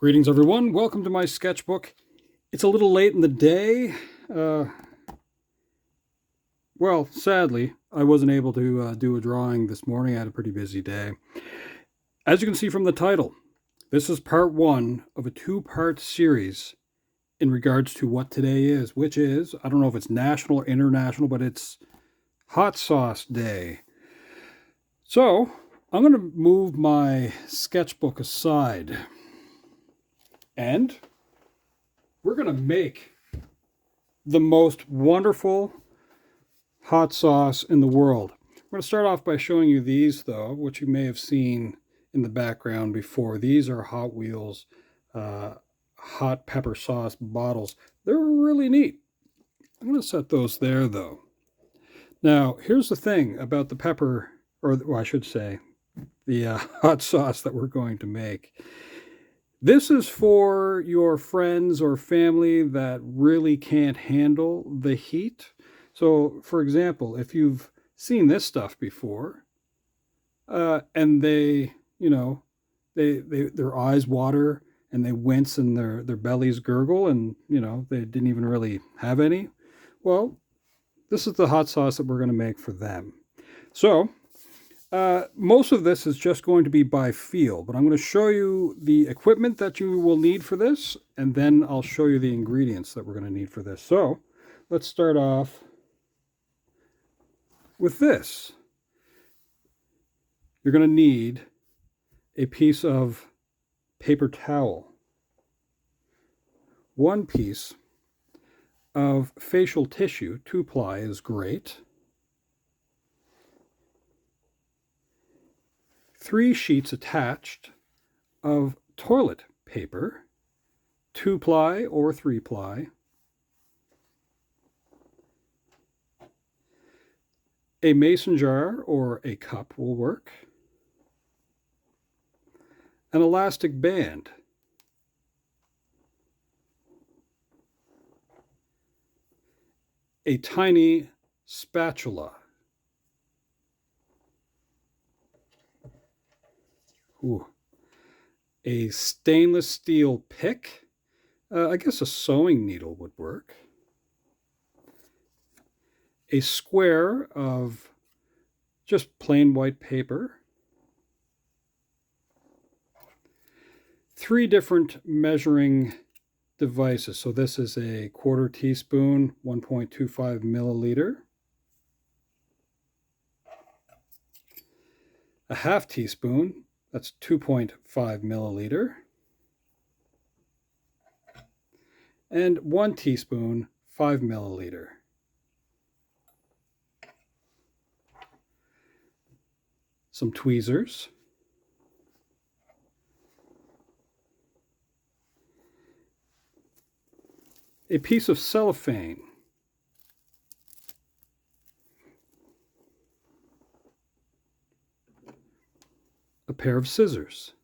Greetings, everyone. Welcome to my sketchbook. It's a little late in the day. Well, sadly, I wasn't able to do a drawing this morning. I had a pretty busy day. As you can see from the title, this is part one of a two-part series in regards to what today is, which is, I don't know if it's national or international, but it's Hot Sauce Day. So I'm going to move my sketchbook aside. And we're going to make the most wonderful hot sauce in the world. I'm going to start off by showing you these, though, which you may have seen in the background before. These are Hot Wheels hot pepper sauce bottles. They're really neat. I'm going to set those there, though. Now, here's the thing about the pepper, or well, I should say, the hot sauce that we're going to make. This is for your friends or family that really can't handle the heat. So, for example, if you've seen this stuff before, and they, their eyes water and they wince and their bellies gurgle, and they didn't even really have any. Well, this is the hot sauce that we're going to make for them. So, most of this is just going to be by feel, but I'm going to show you the equipment that you will need for this, and then I'll show you the ingredients that we're going to need for this. So let's start off with this. You're going to need a piece of paper towel, one piece of facial tissue, 2-ply is great, 3 sheets attached of toilet paper, 2-ply or 3-ply, a mason jar or a cup will work, an elastic band, a tiny spatula, a stainless steel pick. I guess a sewing needle would work. A square of just plain white paper. 3 different measuring devices. So this is a 1/4 teaspoon, 1.25 milliliter. A 1/2 teaspoon, that's 2.5 milliliter. And 1 teaspoon, 5 milliliter. Some tweezers. A piece of cellophane. A pair of scissors.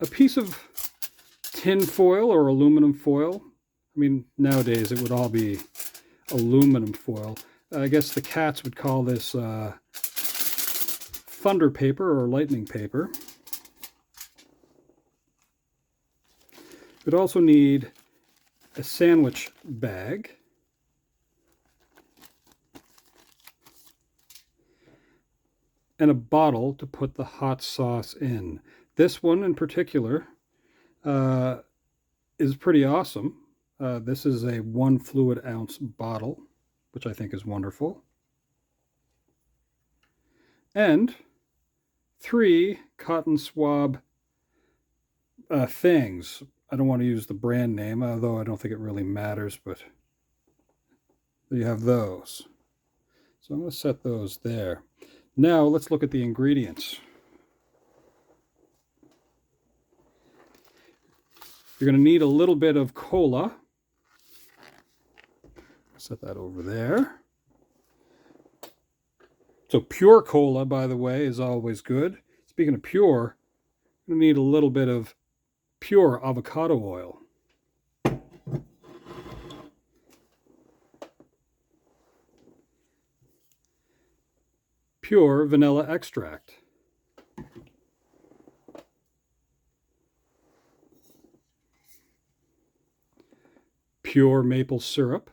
A piece of tin foil or aluminum foil. I mean, nowadays it would all be aluminum foil. I guess the cats would call this thunder paper or lightning paper. You'd also need a sandwich bag, and a bottle to put the hot sauce in. This one in particular is pretty awesome. This is a 1 fluid ounce bottle, which I think is wonderful. And 3 cotton swab things. I don't want to use the brand name, although I don't think it really matters, but you have those. So I'm going to set those there. Now let's look at the ingredients. You're going to need a little bit of cola. Set that over there. So pure cola, by the way, is always good. Speaking of pure, you're going to need a little bit of pure avocado oil. pure vanilla extract, pure maple syrup,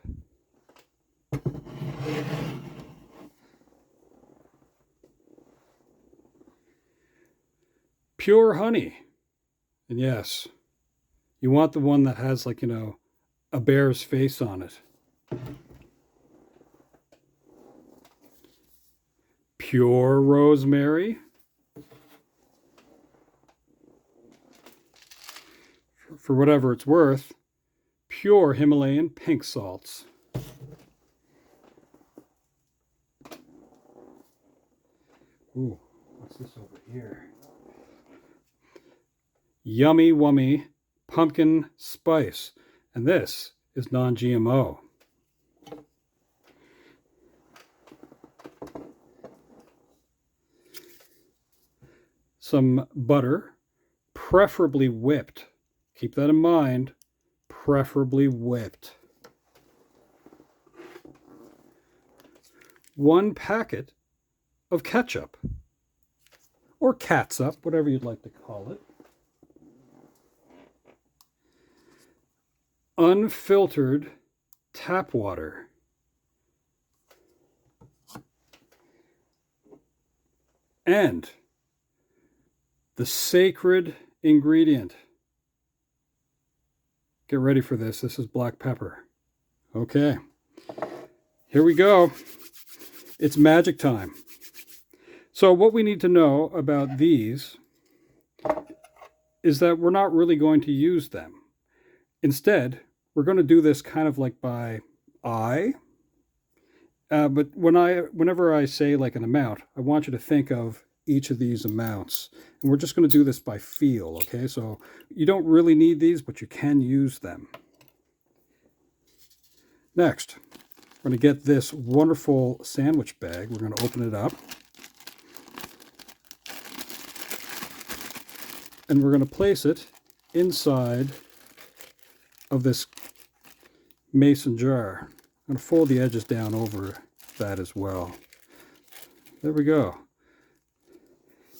pure honey. And yes, you want the one that has, like, a bear's face on it. Pure rosemary. For whatever it's worth, pure Himalayan pink salts. Ooh, what's this over here? Yummy Wummy pumpkin spice. And this is non-GMO. Some butter, preferably whipped. Keep that in mind, preferably whipped. 1 packet of ketchup, or catsup, whatever you'd like to call it. Unfiltered tap water. And the sacred ingredient. Get ready for this. This is black pepper. Okay. Here we go. It's magic time. So what we need to know about these is that we're not really going to use them. Instead, we're going to do this kind of like by eye. But whenever I say like an amount, I want you to think of each of these amounts. And we're just going to do this by feel, okay? So you don't really need these, but you can use them. Next, we're going to get this wonderful sandwich bag. We're going to open it up. And we're going to place it inside of this mason jar. I'm going to fold the edges down over that as well. There we go.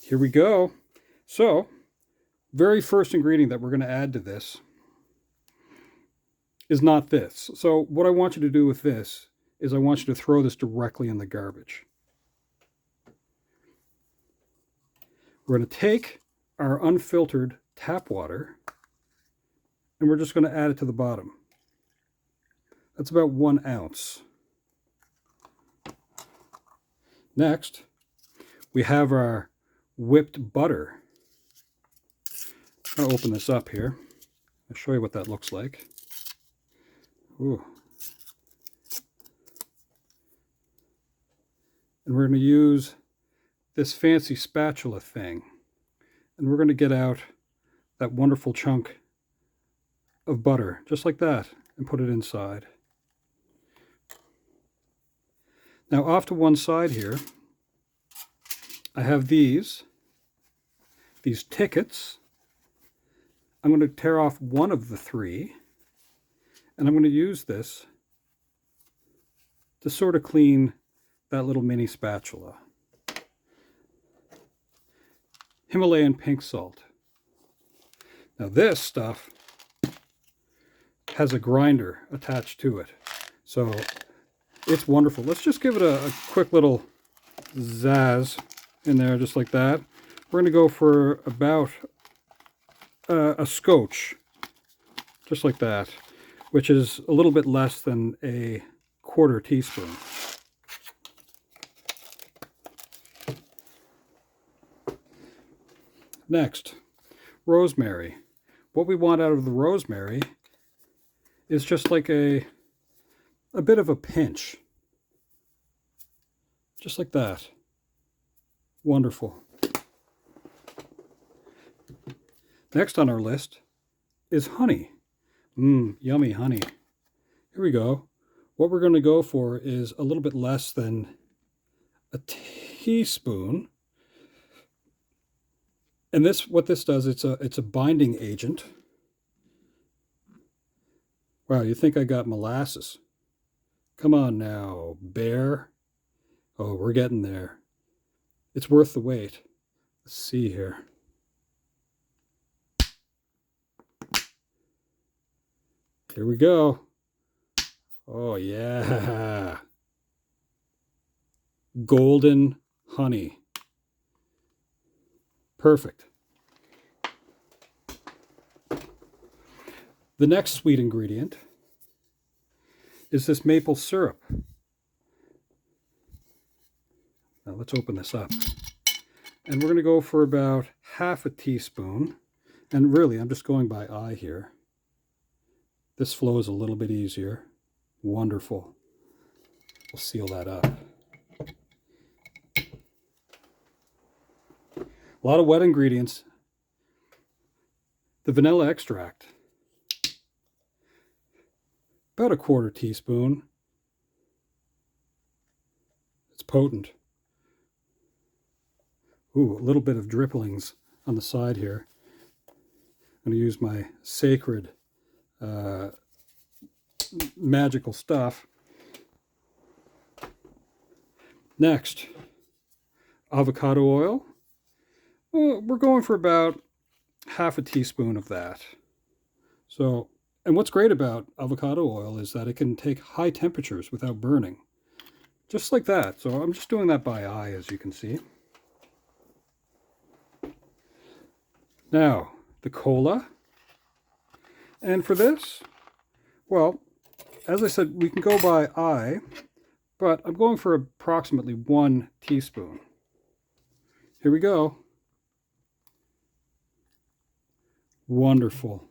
Here we go. So, very first ingredient that we're going to add to this is not this. So what I want you to do with this is I want you to throw this directly in the garbage. We're going to take our unfiltered tap water and we're just going to add it to the bottom. That's about 1 ounce. Next, we have our whipped butter. I'm going to open this up here. I'll show you what that looks like. Ooh. And we're going to use this fancy spatula thing. And we're going to get out that wonderful chunk of butter, just like that, and put it inside. Now off to one side here, I have these tickets. I'm going to tear off one of the 3, and I'm going to use this to sort of clean that little mini spatula. Himalayan pink salt. Now this stuff has a grinder attached to it, so it's wonderful. Let's just give it a quick little zazz in there, just like that. We're going to go for about a scotch, just like that, which is a little bit less than a 1/4 teaspoon. Next, rosemary. What we want out of the rosemary is just like a bit of a pinch. Just like that. Wonderful. Next on our list is honey. Yummy honey. Here we go. What we're going to go for is a little bit less than a teaspoon. And what this does, it's a binding agent. Wow, you think I got molasses? Come on now, bear. Oh, we're getting there. It's worth the wait. Let's see here. Here we go. Oh, yeah. Golden honey. Perfect. The next sweet ingredient is this maple syrup. Now let's open this up. And we're going to go for about half a teaspoon. And really, I'm just going by eye here. This flows a little bit easier. Wonderful. We'll seal that up. A lot of wet ingredients. The vanilla extract. About a quarter teaspoon. It's potent. Ooh, a little bit of dripplings on the side here. I'm going to use my sacred magical stuff. Next, avocado oil. Well, we're going for about half a teaspoon of that. So, and what's great about avocado oil is that it can take high temperatures without burning. Just like that. So I'm just doing that by eye, as you can see. Now, the cola. And for this, well, as I said, we can go by eye, but I'm going for approximately 1 teaspoon. Here we go. Wonderful.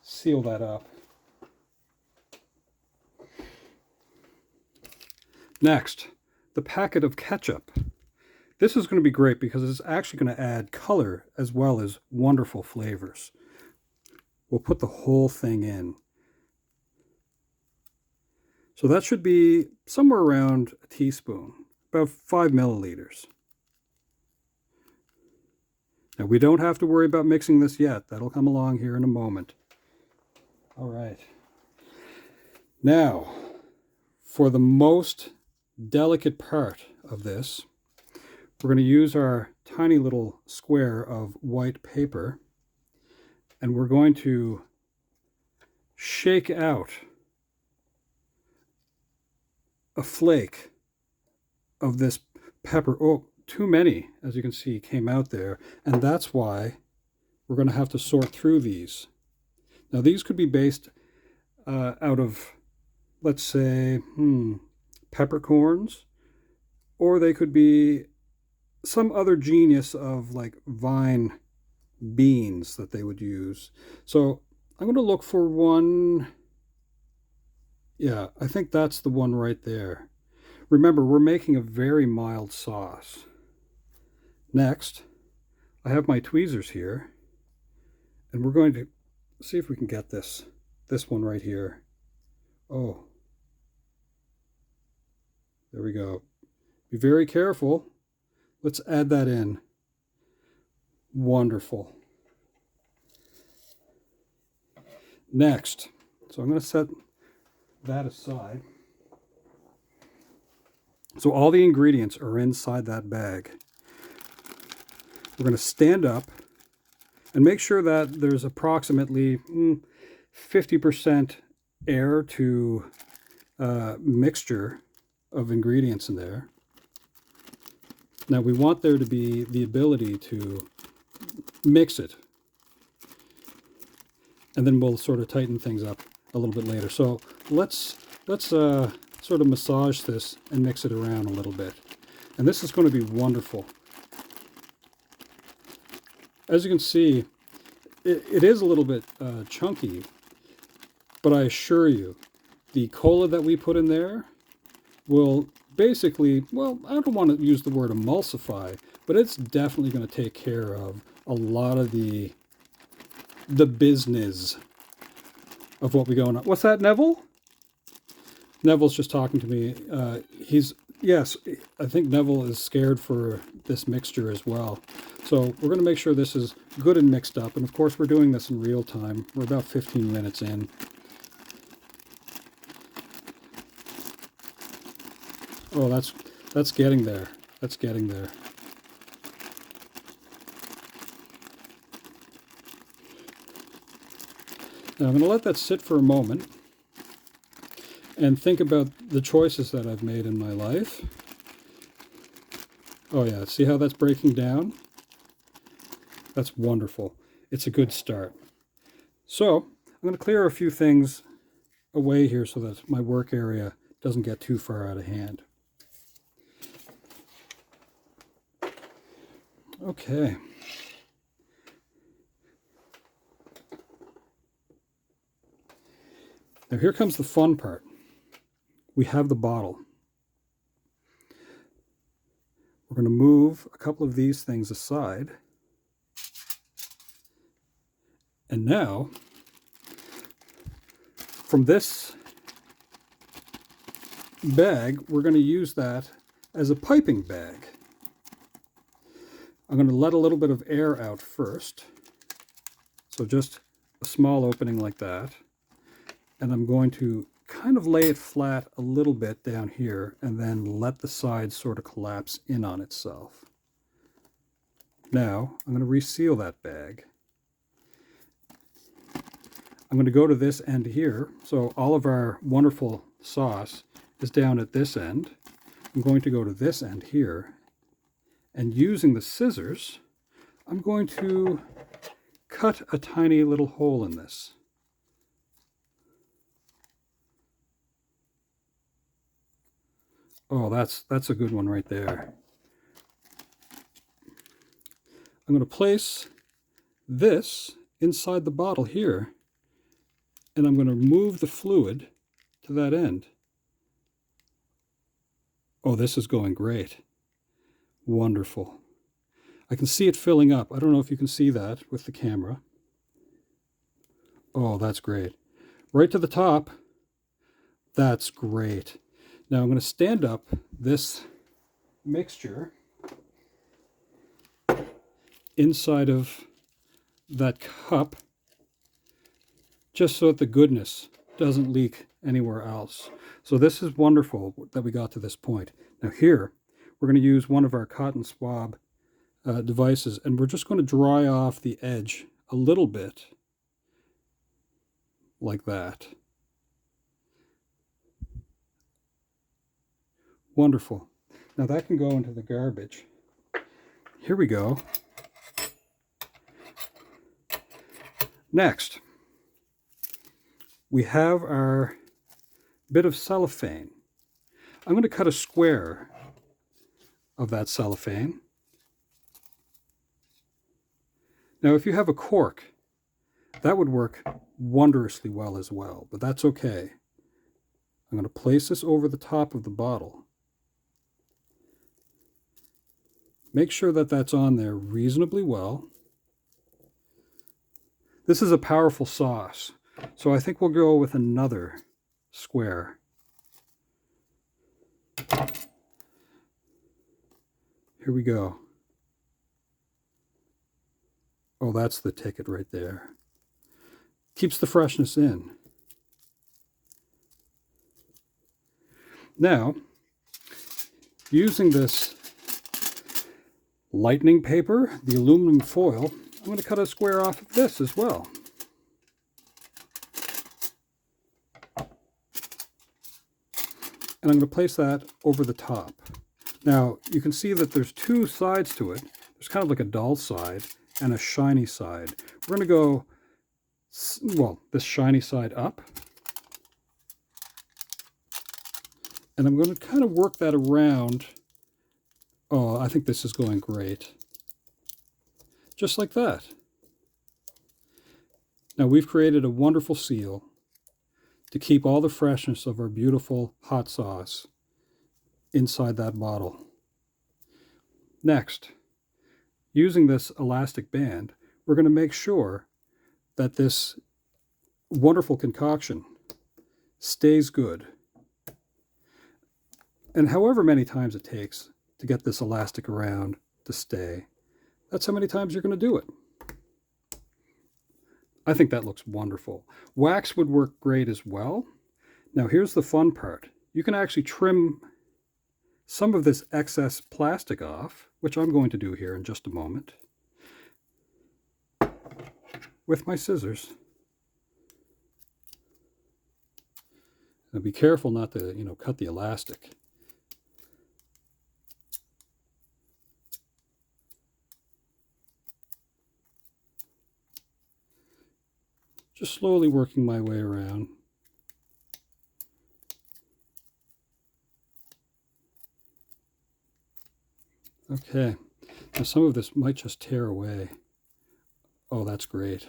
Seal that up. Next, the packet of ketchup. This is going to be great because it's actually going to add color as well as wonderful flavors. We'll put the whole thing in. So that should be somewhere around a teaspoon, about 5 milliliters. Now we don't have to worry about mixing this yet. That'll come along here in a moment. All right. Now, for the most delicate part of this, we're going to use our tiny little square of white paper, and we're going to shake out a flake of this pepper. Oh, too many, as you can see, came out there, and that's why we're going to have to sort through these. Now, these could be based out of, let's say, peppercorns, or they could be some other genius of like vine beans that they would use. So I'm going to look for one. Yeah, I think that's the one right there. Remember, we're making a very mild sauce. Next, I have my tweezers here, and we're going to see if we can get this one right here. Oh, there we go. Be very careful. Let's add that in. Wonderful. Next, so I'm going to set that aside. So all the ingredients are inside that bag. We're going to stand up and make sure that there's approximately 50% air to mixture of ingredients in there. Now we want there to be the ability to mix it, and then we'll sort of tighten things up a little bit later. So let's sort of massage this and mix it around a little bit. And this is going to be wonderful. As you can see, it is a little bit chunky, but I assure you, the cola that we put in there will basically, well, I don't want to use the word emulsify, but it's definitely going to take care of a lot of the business of what we going on. What's that, Neville? Neville's just talking to me. Yes, I think Neville is scared for this mixture as well. So we're going to make sure this is good and mixed up. And of course, we're doing this in real time. We're about 15 minutes in. Oh, That's getting there. That's getting there. Now I'm going to let that sit for a moment and think about the choices that I've made in my life. Oh yeah, see how that's breaking down? That's wonderful. It's a good start. So I'm going to clear a few things away here so that my work area doesn't get too far out of hand. Okay. Now here comes the fun part. We have the bottle. We're going to move a couple of these things aside. And now, from this bag, we're going to use that as a piping bag. I'm going to let a little bit of air out first. So just a small opening like that. And I'm going to kind of lay it flat a little bit down here and then let the sides sort of collapse in on itself. Now, I'm going to reseal that bag. I'm going to go to this end here. So all of our wonderful sauce is down at this end. I'm going to go to this end here. And using the scissors, I'm going to cut a tiny little hole in this. Oh, that's a good one right there. I'm going to place this inside the bottle here, and I'm going to move the fluid to that end. Oh, this is going great. Wonderful. I can see it filling up. I don't know if you can see that with the camera. Oh, that's great. Right to the top. That's great. Now I'm going to stand up this mixture inside of that cup just so that the goodness doesn't leak anywhere else. So this is wonderful that we got to this point. Now here, we're going to use one of our cotton swab devices, and we're just going to dry off the edge a little bit like that. Wonderful. Now that can go into the garbage. Here we go. Next, we have our bit of cellophane. I'm going to cut a square of that cellophane. Now, if you have a cork, that would work wondrously well as well, but that's okay. I'm going to place this over the top of the bottle. Make sure that that's on there reasonably well. This is a powerful sauce, so I think we'll go with another square. Here we go. Oh, that's the ticket right there. Keeps the freshness in. Now, using this lightning paper, the aluminum foil, I'm going to cut a square off of this as well. And I'm going to place that over the top. Now, you can see that there's two sides to it. There's kind of like a dull side and a shiny side. We're going to go, well, this shiny side up. And I'm going to kind of work that around. Oh, I think this is going great. Just like that. Now we've created a wonderful seal to keep all the freshness of our beautiful hot sauce inside that bottle. Next, using this elastic band, we're going to make sure that this wonderful concoction stays good. And however many times it takes to get this elastic around to stay, that's how many times you're going to do it. I think that looks wonderful. Wax would work great as well. Now here's the fun part. You can actually trim some of this excess plastic off, which I'm going to do here in just a moment with my scissors. Now be careful not to, cut the elastic. Just slowly working my way around. Okay, now some of this might just tear away. Oh, that's great.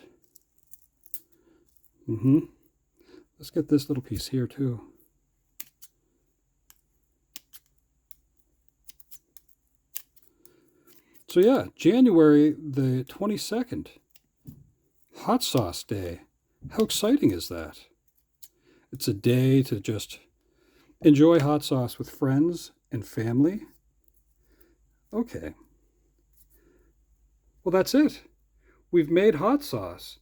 Let's get this little piece here too. So yeah, January the 22nd, Hot Sauce Day. How exciting is that? It's a day to just enjoy hot sauce with friends and family. Okay. Well, that's it. We've made hot sauce.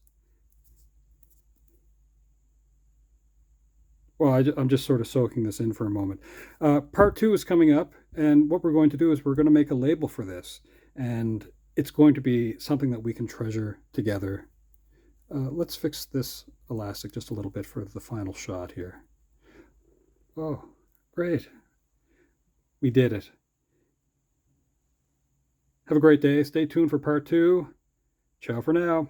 Well, I'm just sort of soaking this in for a moment. Part 2 is coming up, and what we're going to do is we're going to make a label for this, and it's going to be something that we can treasure together. Let's fix this elastic just a little bit for the final shot here. Oh, great. We did it. Have a great day. Stay tuned for part 2. Ciao for now.